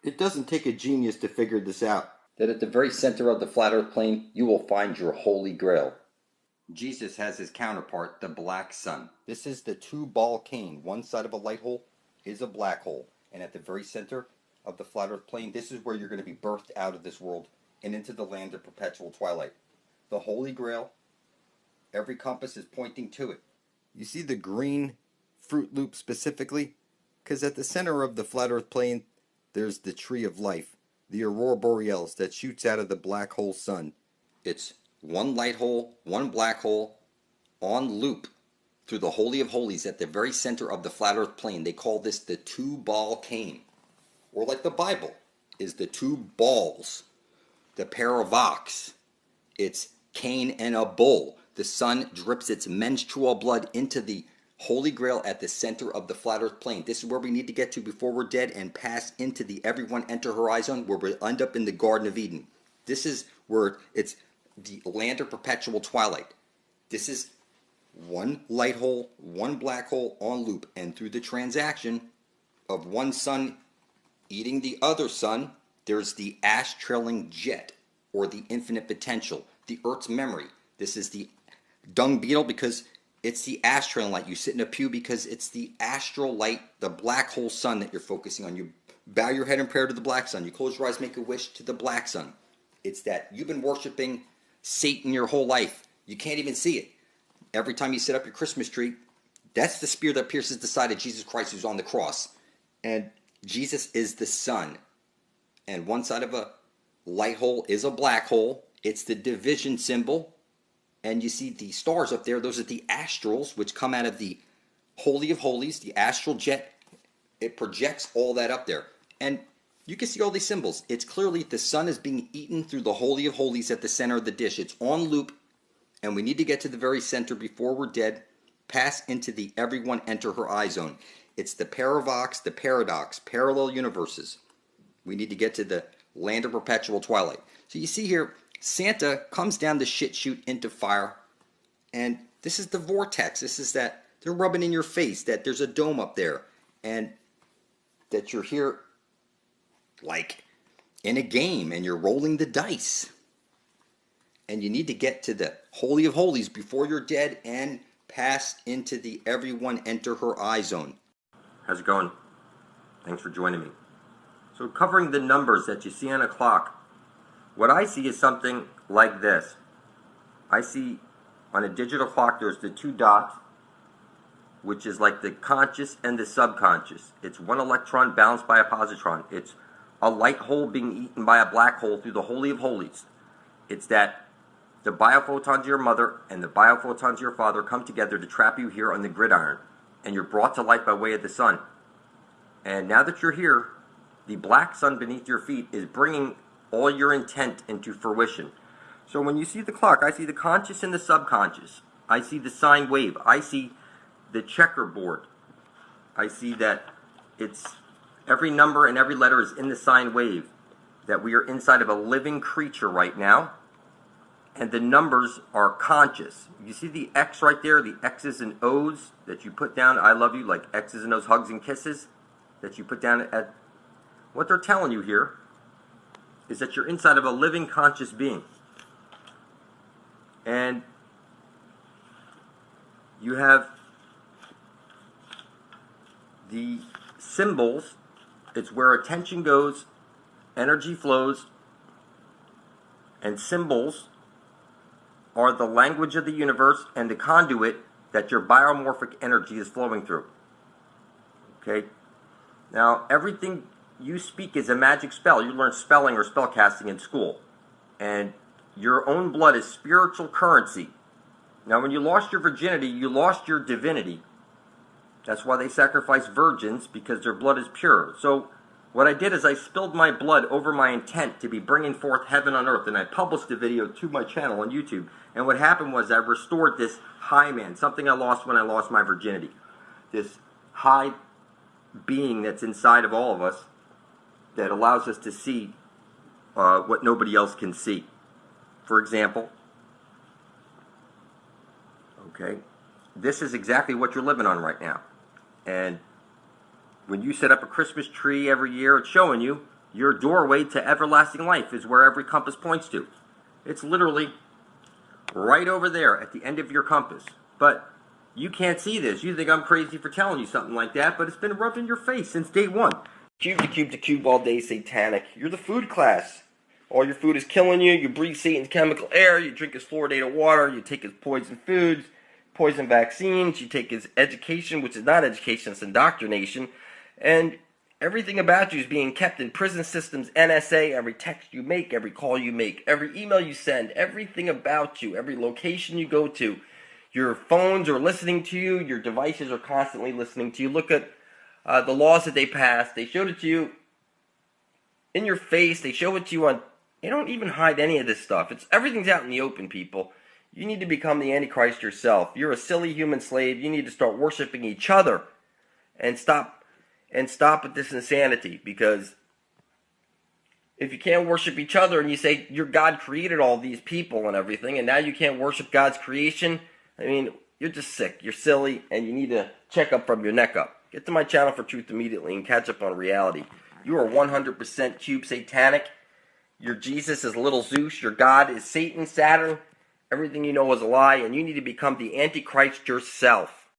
It doesn't take a genius to figure this out. That at the very center of the flat earth plane, you will find your holy grail. Jesus has his counterpart, the black sun. This is the two-ball cane. One side of a light hole is a black hole. And at the very center of the flat earth plane, this is where you're going to be birthed out of this world and into the land of perpetual twilight. The holy grail, every compass is pointing to it. You see the green Fruit Loop specifically? Because at the center of the flat earth plane, there's the tree of life, the aurora borealis that shoots out of the black hole sun. It's one light hole, one black hole, on loop through the Holy of Holies at the very center of the flat earth plane. They call this the two-ball cane. Or like the Bible is the two balls, the paravox. It's Cain and a bull. The sun drips its menstrual blood into the Holy Grail at the center of the flat earth plane. This is where we need to get to before we're dead and pass into the everyone enter horizon, where we end up in the Garden of Eden. This is where it's the land of perpetual twilight. This is one light hole, one black hole on loop, and through the transaction of one sun eating the other sun, there's the ash trailing jet, or the infinite potential, the Earth's memory. This is the dung beetle because it's the ash trailing light. You sit in a pew because it's the astral light, the black hole sun that you're focusing on. You bow your head in prayer to the black sun. You close your eyes, make a wish to the black sun. It's that you've been worshiping Satan your whole life. You can't even see it. Every time you set up your Christmas tree, that's the spear that pierces the side of Jesus Christ who's on the cross. And Jesus is the sun. And one side of a light hole is a black hole. It's the division symbol. And you see the stars up there. Those are the astrals, which come out of the Holy of Holies, the astral jet. It projects all that up there. And you can see all these symbols. It's clearly the sun is being eaten through the Holy of Holies at the center of the dish. It's on loop, and we need to get to the very center before we're dead, pass into the everyone enter her eye zone. It's the paravox, the paradox, parallel universes. We need to get to the land of perpetual twilight. So you see here, Santa comes down the shit chute into fire, and this is the vortex. This is that they're rubbing in your face that there's a dome up there, and that you're here like in a game, and you're rolling the dice. And you need to get to the Holy of Holies before you're dead and pass into the everyone enter her eye zone. How's it going? Thanks for joining me. So covering the numbers that you see on a clock, what I see is something like this. I see on a digital clock there's the two dots, which is like the conscious and the subconscious. It's one electron balanced by a positron. It's a light hole being eaten by a black hole through the Holy of Holies. It's that the biophotons of your mother and the biophotons of your father come together to trap you here on the gridiron, and you're brought to life by way of the sun. And now that you're here, the black sun beneath your feet is bringing all your intent into fruition. So when you see the clock, I see the conscious and the subconscious. I see the sine wave. I see the checkerboard. I see that it's every number and every letter is in the sine wave, that we are inside of a living creature right now, and the numbers are conscious. You see the X right there, the X's and O's that you put down, I love you, like X's and O's, hugs and kisses, that you put down at, what they're telling you here is that you're inside of a living conscious being. And you have the symbols. It's where attention goes, energy flows, and symbols are the language of the universe and the conduit that your biomorphic energy is flowing through. Okay? Now, everything you speak is a magic spell. You learn spelling or spell casting in school. And your own blood is spiritual currency. Now, when you lost your virginity, you lost your divinity. That's why they sacrifice virgins, because their blood is pure. So what I did is I spilled my blood over my intent to be bringing forth heaven on earth, and I published the video to my channel on YouTube. And what happened was I restored this high man, something I lost when I lost my virginity. This high being that's inside of all of us that allows us to see what nobody else can see. For example, okay, this is exactly what you're living on right now. And when you set up a Christmas tree every year, it's showing you Your doorway to everlasting life is where every compass points to. It's literally right over there at the end of your compass. But you can't see this. You think I'm crazy for telling you something like that, but it's been rubbed in your face since day one. Cube to cube to cube all day, satanic. You're the food class. All your food is killing you. You breathe Satan's chemical air. You drink his fluoridated water. You take his poison foods, poison vaccines. You take his education, which is not education, it's indoctrination. And everything about you is being kept in prison systems, NSA, every text you make, every call you make, every email you send, everything about you, every location you go to. Your phones are listening to you. Your devices are constantly listening to you. Look at the laws that they passed. They showed it to you in your face. They show it to you on... They don't even hide any of this stuff. Everything's out in the open, people. You need to become the Antichrist yourself. You're a silly human slave. You need to start worshiping each other and stop with this insanity. Because if you can't worship each other and you say your God created all these people and everything, and now you can't worship God's creation, I mean, you're just sick. You're silly, and you need to check up from your neck up. Get to my channel for truth immediately and catch up on reality. You are 100% cube satanic. Your Jesus is little Zeus. Your God is Satan, Saturn. Everything you know is a lie, and you need to become the Antichrist yourself.